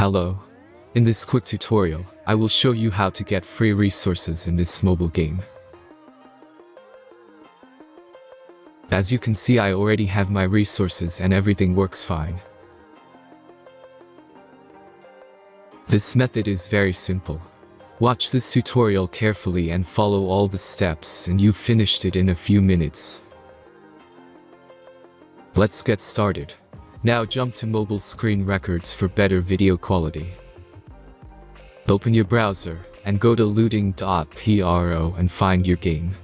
Hello. In this quick tutorial, I will show you how to get free resources in this mobile game. As you can see, I already have my resources and everything works fine. This method is very simple. Watch this tutorial carefully and follow all the steps and you've finished it in a few minutes. Let's get started. Now jump to mobile screen records for better video quality. Open your browser and go to looting.Pro and find your game.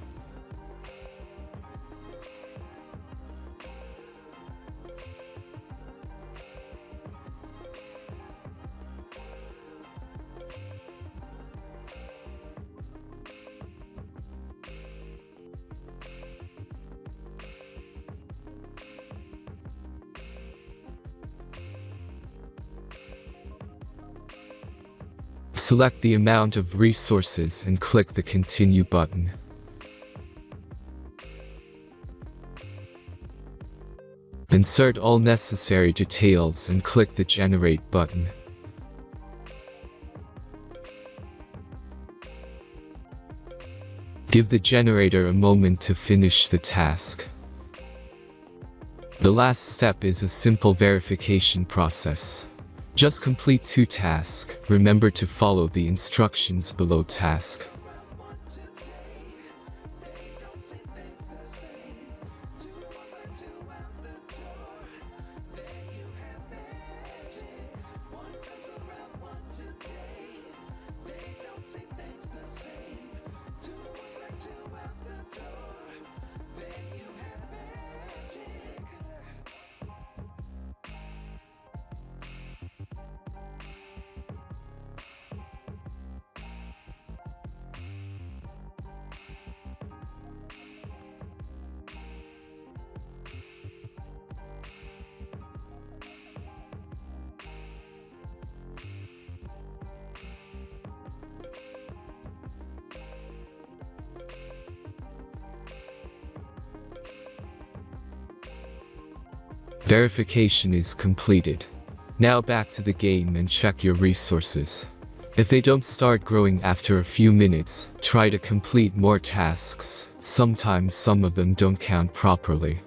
Select the amount of resources and click the Continue button. Insert all necessary details and click the Generate button. Give the generator a moment to finish the task. The last step is a simple verification process. Just complete 2 tasks. Remember to follow the instructions below task. Verification is completed. Now back to the game and check your resources. If they don't start growing after a few minutes, try to complete more tasks. Sometimes some of them don't count properly.